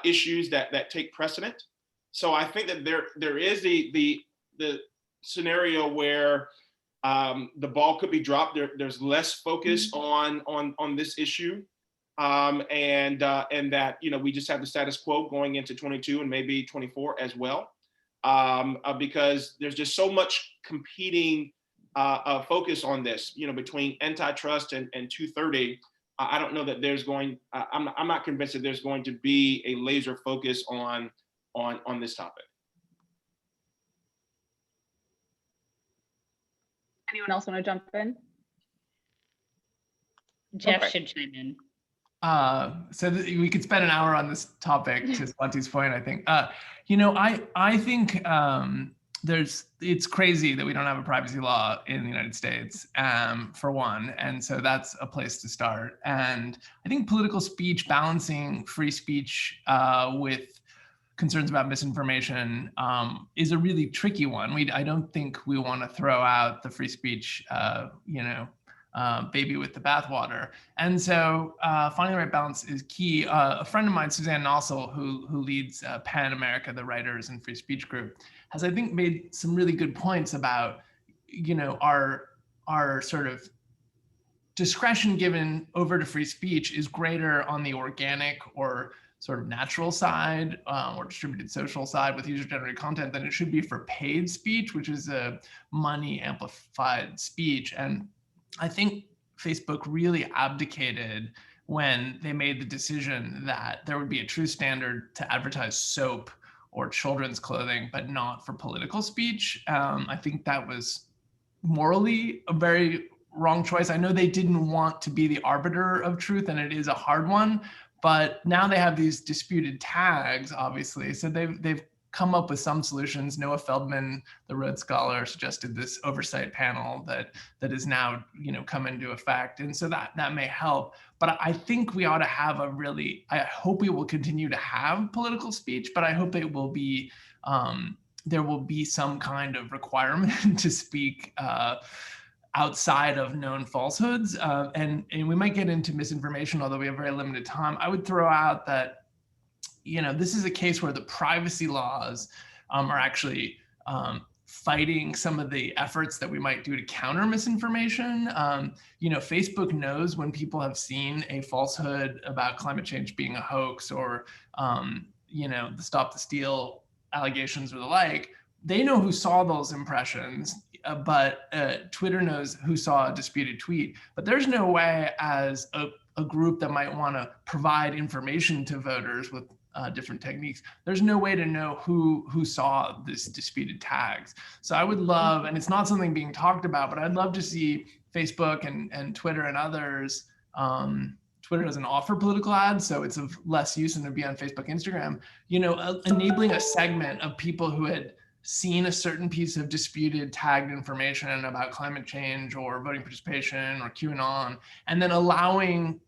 issues that take precedent. So I think that there is the scenario where the ball could be dropped. There's less focus on this issue, and that, you know, we just have the status quo going into 22 and maybe 24 as well, because there's just so much competing focus on this, you know, between antitrust and 230. I don't know that there's I'm not convinced that there's going to be a laser focus on this topic. Anyone else want to jump in? Jeff should chime in. So we could spend an hour on this topic, to Swanti's point, I think. You know, I think it's crazy that we don't have a privacy law in the United States, for one. And so that's a place to start. And I think political speech, balancing free speech with concerns about misinformation is a really tricky one. I don't think we want to throw out the free speech, you know, baby with the bathwater. And so finding the right balance is key. A friend of mine, Suzanne Nossel, who leads PEN America, the writers and free speech group, has, I think, made some really good points about, you know, our sort of discretion given over to free speech is greater on the organic or sort of natural side or distributed social side with user-generated content than it should be for paid speech, which is a money amplified speech. And I think Facebook really abdicated when they made the decision that there would be a true standard to advertise soap or children's clothing, but not for political speech. I think that was morally a very wrong choice. I know they didn't want to be the arbiter of truth, and it is a hard one, but now they have these disputed tags, obviously. So they've come up with some solutions. Noah Feldman, the Rhodes Scholar, suggested this oversight panel that is now, you know, come into effect. And so that may help. But I think we ought to have I hope we will continue to have political speech, but I hope it will be, there will be some kind of requirement to speak outside of known falsehoods. And we might get into misinformation, although we have very limited time. I would throw out that, you know, this is a case where the privacy laws are actually fighting some of the efforts that we might do to counter misinformation. You know, Facebook knows when people have seen a falsehood about climate change being a hoax, or, you know, the Stop the Steal allegations or the like. They know who saw those impressions, but Twitter knows who saw a disputed tweet. But there's no way as a group that might want to provide information to voters with different techniques, there's no way to know who saw this disputed tags. So I would love, and it's not something being talked about, but I'd love to see Facebook and Twitter and others. Twitter doesn't offer political ads, so it's of less use than to be on Facebook, Instagram, you know, enabling a segment of people who had seen a certain piece of disputed tagged information about climate change or voting participation or QAnon, and then allowing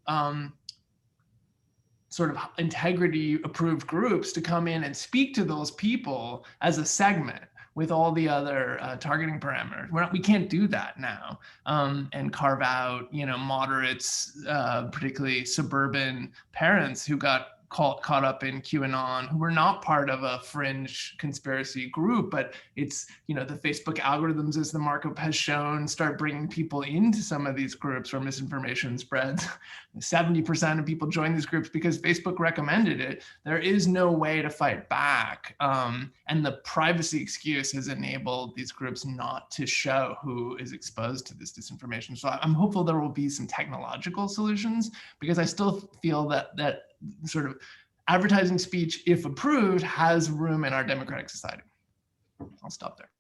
sort of integrity approved groups to come in and speak to those people as a segment with all the other targeting parameters. We can't do that now, and carve out, you know, moderates, particularly suburban parents who got caught up in QAnon, who were not part of a fringe conspiracy group, but it's, the Facebook algorithms, as the markup has shown, start bringing people into some of these groups where misinformation spreads. 70% of people join these groups because Facebook recommended it. There is no way to fight back. And the privacy excuse has enabled these groups not to show who is exposed to this disinformation. So I'm hopeful there will be some technological solutions, because I still feel that sort of advertising speech, if approved, has room in our democratic society. I'll stop there.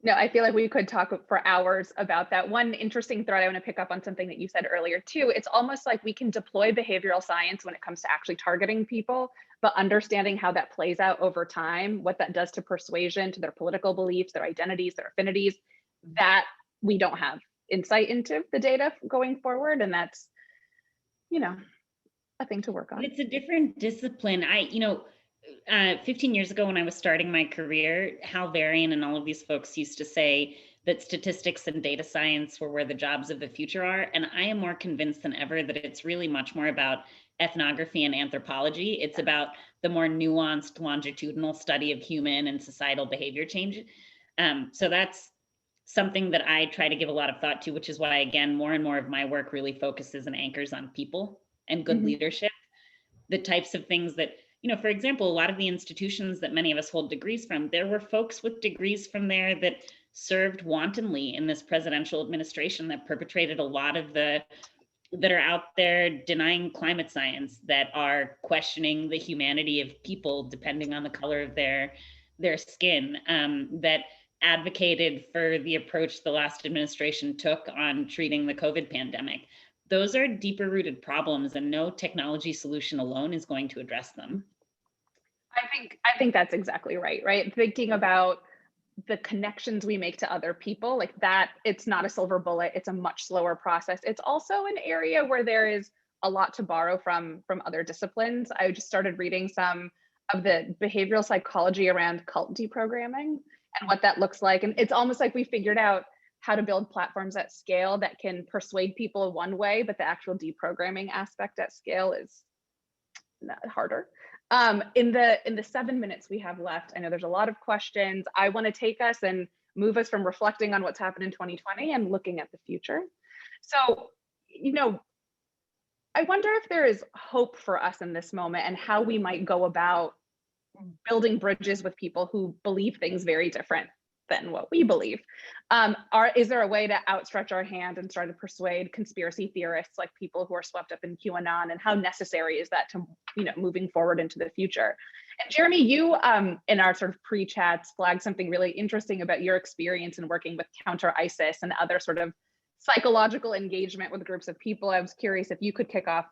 No, I feel like we could talk for hours about that. One interesting thread, I want to pick up on something that you said earlier too. It's almost like we can deploy behavioral science when it comes to actually targeting people, but understanding how that plays out over time, what that does to persuasion, to their political beliefs, their identities, their affinities, that we don't have insight into the data going forward. And that's, a thing to work on. It's a different discipline. 15 years ago when I was starting my career, Hal Varian and all of these folks used to say that statistics and data science were where the jobs of the future are. And I am more convinced than ever that it's really much more about ethnography and anthropology. It's about the more nuanced longitudinal study of human and societal behavior change. So that's something that I try to give a lot of thought to, which is why, again, more and more of my work really focuses and anchors on people and good leadership, the types of things that, for example, a lot of the institutions that many of us hold degrees from, there were folks with degrees from there that served wantonly in this presidential administration, that perpetrated a lot of that are out there denying climate science, that are questioning the humanity of people depending on the color of their skin, that advocated for the approach the last administration took on treating the COVID pandemic. Those are deeper rooted problems, and no technology solution alone is going to address them. I think that's exactly right? Thinking about the connections we make to other people, like that, it's not a silver bullet, it's a much slower process. It's also an area where there is a lot to borrow from other disciplines. I just started reading some of the behavioral psychology around cult deprogramming and what that looks like. And it's almost like we figured out how to build platforms at scale that can persuade people one way, but the actual deprogramming aspect at scale is harder. In the 7 minutes we have left, I know there's a lot of questions. I want to take us and move us from reflecting on what's happened in 2020 and looking at the future. So, I wonder if there is hope for us in this moment and how we might go about building bridges with people who believe things very different than what we believe. Is there a way to outstretch our hand and try to persuade conspiracy theorists, like people who are swept up in QAnon, and how necessary is that to, moving forward into the future? And Jeremy, you in our sort of pre-chats flagged something really interesting about your experience in working with counter ISIS and other sort of psychological engagement with groups of people. I was curious if you could kick off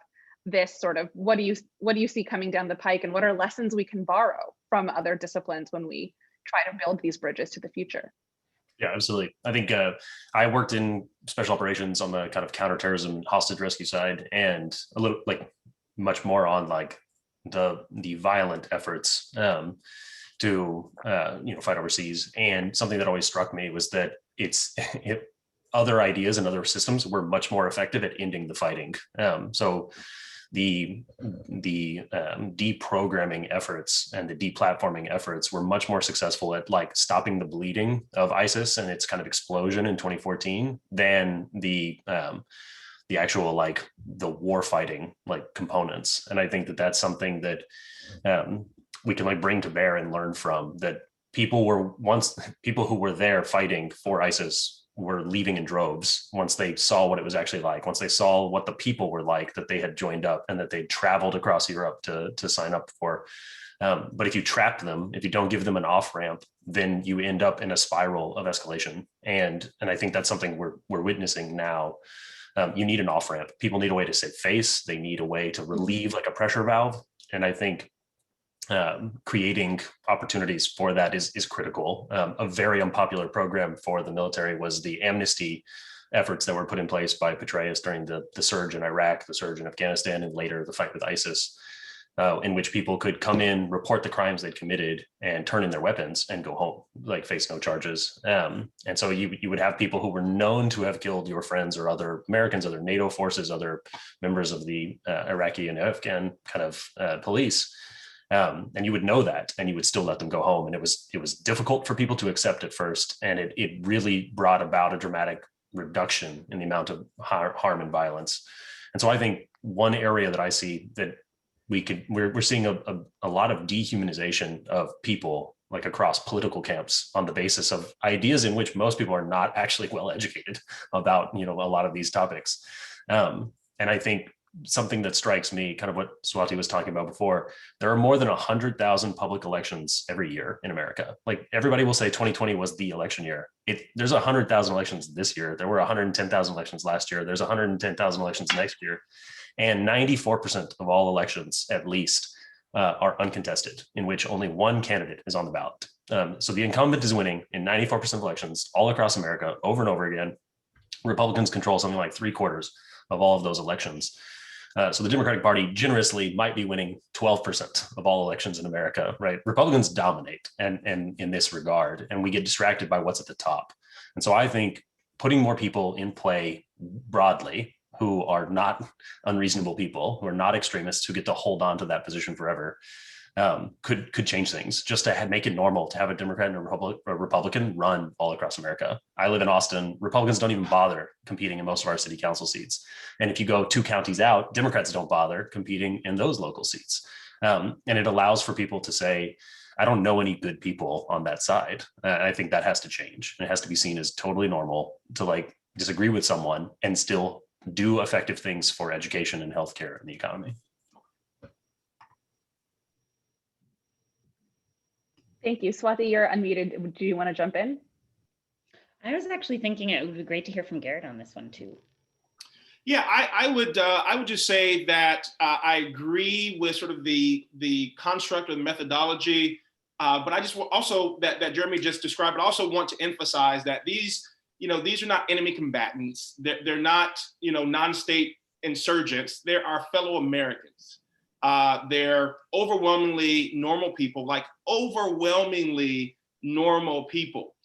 this sort of, what do you see coming down the pike, and what are lessons we can borrow from other disciplines when we try to build these bridges to the future? Yeah, absolutely. I think I worked in special operations on the kind of counterterrorism hostage rescue side, and a little much more on the violent efforts to fight overseas. And something that always struck me was that other ideas and other systems were much more effective at ending the fighting. So the deprogramming efforts and the deplatforming efforts were much more successful at stopping the bleeding of ISIS and its kind of explosion in 2014 than the actual the war fighting components. And I think that that's something that we can bring to bear and learn from, that people who were there fighting for ISIS were leaving in droves once they saw what it was actually like, once they saw what the people were like that they had joined up and that they traveled across Europe to sign up for. But if you trap them, if you don't give them an off-ramp, then you end up in a spiral of escalation. And I think that's something we're witnessing now. You need an off-ramp. People need a way to save face. They need a way to relieve a pressure valve. And I think creating opportunities for that is critical. A very unpopular program for the military was the amnesty efforts that were put in place by Petraeus during the surge in Iraq, the surge in Afghanistan, and later the fight with ISIS. in which people could come in, report the crimes they'd committed, and turn in their weapons and go home, like face no charges. And so you would have people who were known to have killed your friends or other Americans, other NATO forces, other members of the Iraqi and Afghan kind of police. And you would know that, and you would still let them go home. And it was difficult for people to accept at first, and it really brought about a dramatic reduction in the amount of harm and violence. And so I think one area that I see that we're seeing a lot of dehumanization of people, like across political camps, on the basis of ideas in which most people are not actually well educated about, a lot of these topics. And I think something that strikes me, kind of what Swati was talking about before, there are more than 100,000 public elections every year in America. Like, everybody will say 2020 was the election year. There's 100,000 elections this year. There were 110,000 elections last year. There's 110,000 elections next year. And 94% of all elections, at least, are uncontested, in which only one candidate is on the ballot. So the incumbent is winning in 94% of elections all across America, over and over again. Republicans control something like 3/4 of all of those elections. So the Democratic Party generously might be winning 12% of all elections in America, right? Republicans dominate and in this regard, and we get distracted by what's at the top. And so I think putting more people in play broadly, who are not unreasonable people, who are not extremists, who get to hold on to that position forever, could change things, just to make it normal to have a Democrat and a Republican run all across America. I live in Austin. Republicans don't even bother competing in most of our city council seats. And if you go 2 counties out, Democrats don't bother competing in those local seats. And it allows for people to say, I don't know any good people on that side. I think that has to change. It has to be seen as totally normal to disagree with someone and still do effective things for education and healthcare and the economy. Thank you. Swati, you're unmuted. Do you want to jump in? I was actually thinking it would be great to hear from Garrett on this one too. Yeah, I would just say that I agree with sort of the construct of the methodology, but I just also that Jeremy just described. But I also want to emphasize that these are not enemy combatants. They're not non-state insurgents. They're our fellow Americans. They're overwhelmingly normal people, overwhelmingly normal people.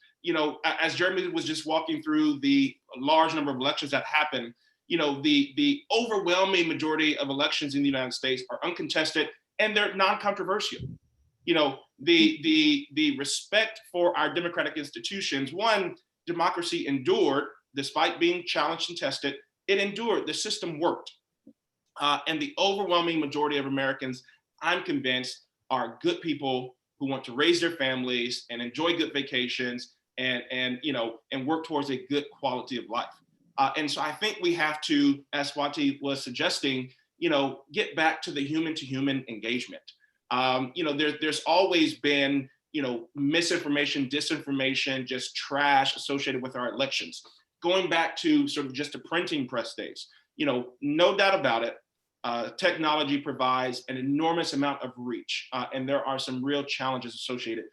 As Jeremy was just walking through the large number of elections that happen, the overwhelming majority of elections in the United States are uncontested and they're non-controversial. The respect for our democratic institutions, one, democracy endured despite being challenged and tested. It endured. The system worked. And the overwhelming majority of Americans, I'm convinced, are good people who want to raise their families and enjoy good vacations and work towards a good quality of life. And so I think we have to, as Swati was suggesting, get back to the human-to-human engagement. There's always been, misinformation, disinformation, just trash associated with our elections. Going back to sort of just the printing press days, no doubt about it, technology provides an enormous amount of reach, and there are some real challenges associated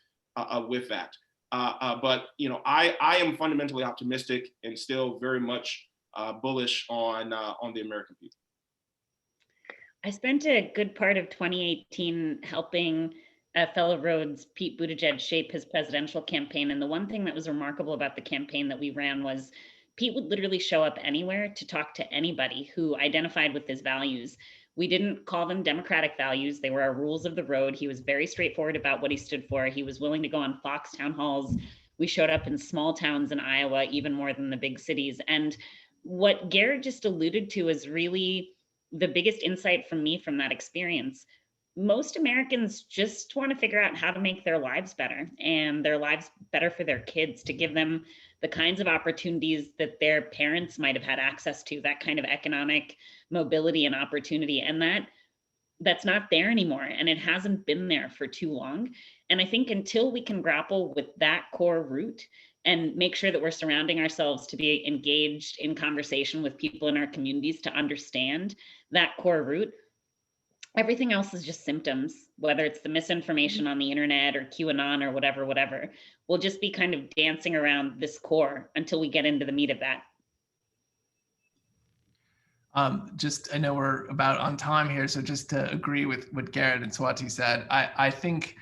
with that. But I am fundamentally optimistic and still very much bullish on the American people. I spent a good part of 2018 helping fellow Rhodes Pete Buttigieg shape his presidential campaign. And the one thing that was remarkable about the campaign that we ran was Pete would literally show up anywhere to talk to anybody who identified with his values. We didn't call them democratic values. They were our rules of the road. He was very straightforward about what he stood for. He was willing to go on Fox town halls. We showed up in small towns in Iowa, even more than the big cities. And what Garrett just alluded to is really the biggest insight from me from that experience. Most Americans just want to figure out how to make their lives better and their lives better for their kids, to give them the kinds of opportunities that their parents might have had access to, that kind of economic mobility and opportunity. And that's not there anymore. And it hasn't been there for too long. And I think until we can grapple with that core root and make sure that we're surrounding ourselves to be engaged in conversation with people in our communities to understand that core root, everything else is just symptoms, whether it's the misinformation on the internet or QAnon or whatever. We'll just be kind of dancing around this core until we get into the meat of that. I know we're about on time here, so just to agree with what Garrett and Swati said, I think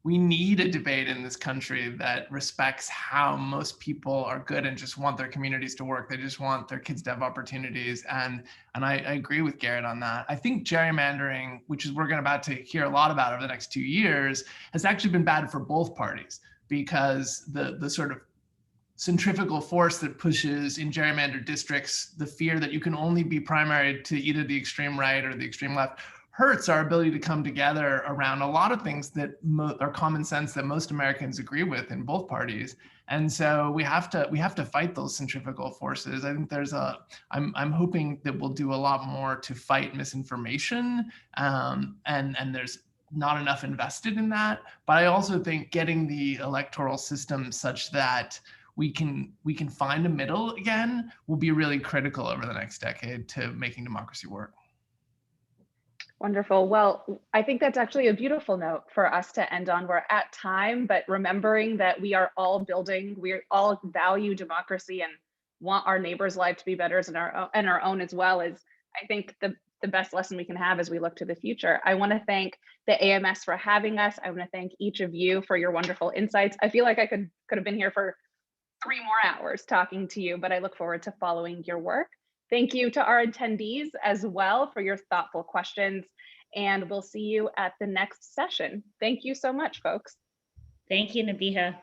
we need a debate in this country that respects how most people are good and just want their communities to work. They just want their kids to have opportunities. And I agree with Garrett on that. I think gerrymandering, which is we're about to hear a lot about over the next 2 years, has actually been bad for both parties, because the sort of centrifugal force that pushes in gerrymandered districts, the fear that you can only be primary to either the extreme right or the extreme left, hurts our ability to come together around a lot of things that are common sense that most Americans agree with in both parties. And so we have to fight those centrifugal forces. I think I'm hoping that we'll do a lot more to fight misinformation, and there's not enough invested in that. But I also think getting the electoral system such that we can find a middle again will be really critical over the next decade to making democracy work. Wonderful. Well, I think that's actually a beautiful note for us to end on. We're at time, but remembering that we are all building, we all value democracy and want our neighbors' life to be better and our own as well, is I think the best lesson we can have as we look to the future. I want to thank the AMS for having us. I want to thank each of you for your wonderful insights. I feel like I could have been here for 3 more hours talking to you, but I look forward to following your work. Thank you to our attendees as well for your thoughtful questions, and we'll see you at the next session. Thank you so much, folks. Thank you, Nabiha.